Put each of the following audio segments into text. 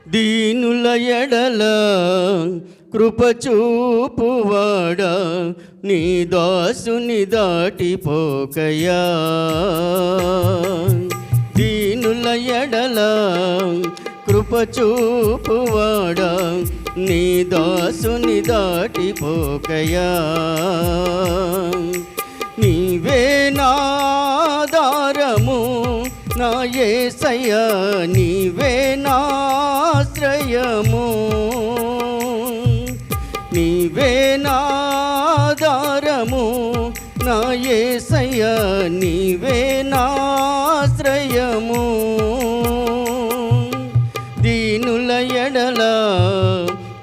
దీనుల ఎడల కృప చూపువాడా నీ దాసుని దాటిపోకయా. దీనుల ఎడల కృప చూపువాడా నీ దాసుని దాటిపోకయా. నీవే నాధారము నా యేసయ్యా, నీవే నాశ్రయము. నీవే నాధారము నా యేసయ్యా, నీవే నాశ్రయము. దీనుల ఎడల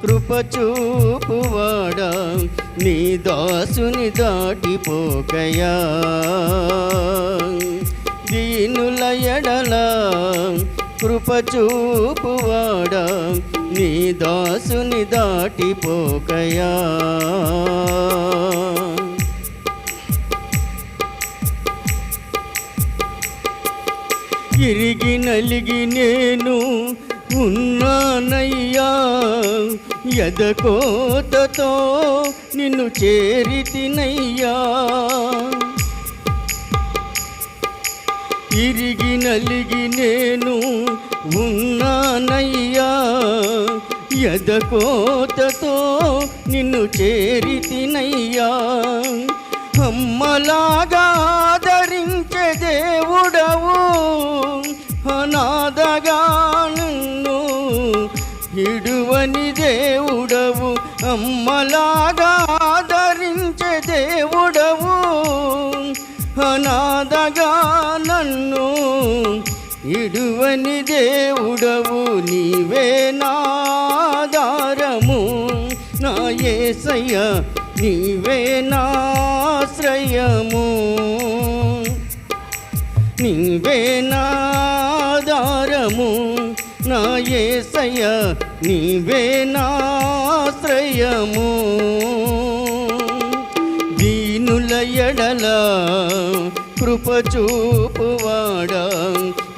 కృప చూపువాడా నీ దాసుని దాటిపోకయా. దీనుల ఎడల కృప చూపువాడా నీ దాసుని దాటిపోకయా. ఇరిగి నలిగి నేను ఉన్నానయ్యా, ఎదకోతతో నిన్ను చేరితినయ్యా. ఇరిగి నలిగి నేను ఉన్నానయ్యా, ఎదకోతతో నిన్ను చేరితినయ్యా. అమ్మలాగా ఆదరించే దేవుడవు, అనాథగా నన్ను విడువని దేవుడవు. అమ్మలాగా ఆదరించే దేవుడవు, అనాథగా నన్ను విడువని దేవుడవు. నీవే నాధారము నా యేసయ్యా, నీవే నాశ్రయము. నీవే నాధారము నా యేసయ్యా, నీవే నాశ్రయము. దీనుల ఎడల కృప చూపువాడా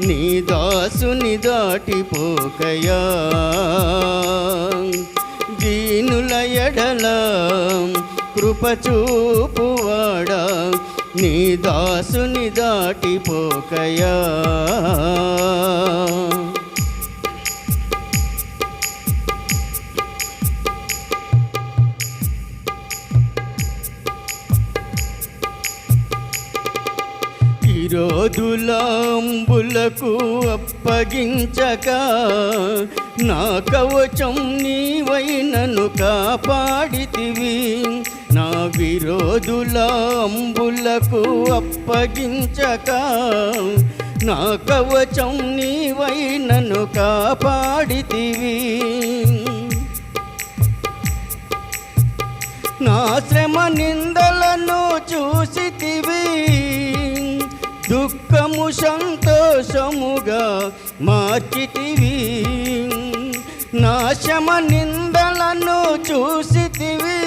నీ దాసుని దాటిపోకయా. దీనుల ఎడల కృప చూపువాడా నీ దాసుని దాటిపోకయా. విరోధులంబులకు అప్పగించక నా కవచం నీవై నన్ను కాపాడితివి. నా విరోధులంబులకు అప్పగించక నా కవచం నీవై నన్ను కాపాడితివి. నా శ్రమ నిందలను చూసితివి, దుఃఖము సంతోషముగా మార్చితివి. నా శ్రమ నిందలను చూసితివి,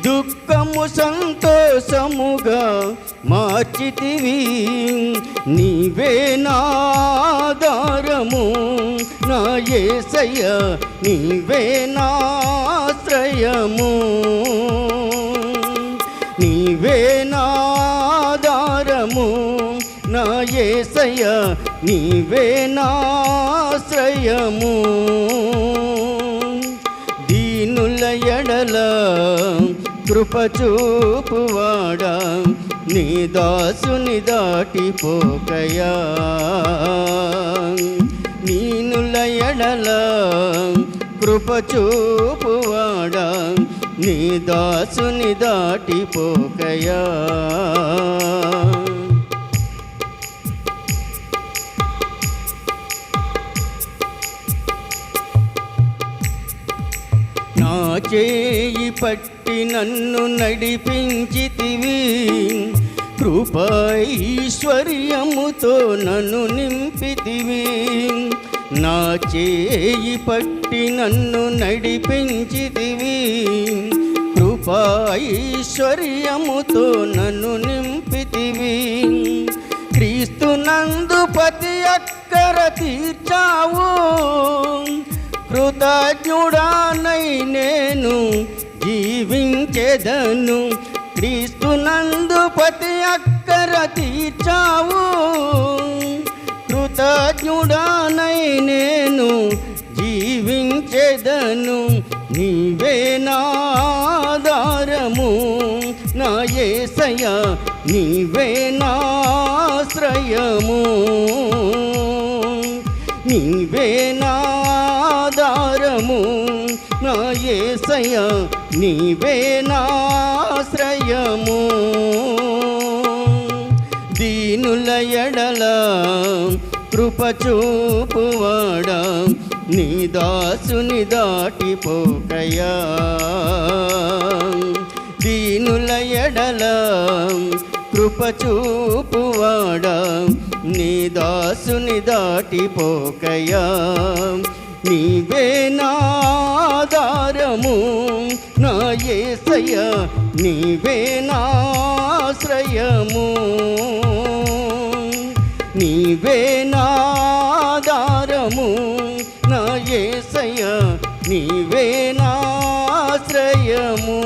దుఃఖము సంతోషముగా మార్చితివి. నీవే నాధారము నా యేసయ్యా, నీవే నాశ్రయము. నీవే నాధారము నా యేసయ్యా, నీవే నాశ్రయము. దీనుల ఎడల కృప చూపువాడా నీ దాసుని దాటిపోకయా. దీనుల ఎడల కృప చూపువాడా నీ దాసుని దాటిపోకయా. నా చేయి పట్టి నన్ను నడిపించితివి, కృపైశ్వర్యముతో నన్ను నింపితివి. నా చేయి పట్టి నన్ను నడిపించితివి, కృపైశ్వర్యముతో నన్ను నింపితివి. క్రీస్తునందు ప్రతి అక్కర తీర్చావు కృతజ్ఞుడానై నేను జీవించెదను క్రీస్తునందు ప్రతి అక్కర తీర్చావు కృతజ్ఞుడానై నేను జీవించెదను నీవే నా ఆధారము నా యేసయ్యా నీవే నా ఆశ్రయము నీవే నా ఆధారము నా యేసయ్యా నీవే నా ఆశ్రయము దీనుల ఎడల కృప చూపువాడా నీ దాసుని దాటిపోకయా దీనుల ఎడల కృప చూపువాడా నీ దాసుని దాటిపోకయా నీవే నా ఆధారము నా యేసయ్యా నీవే నా ఆశ్రయము నీవే నా ఆధారము నా యేసయ్యా నీవే నా ఆశ్రయము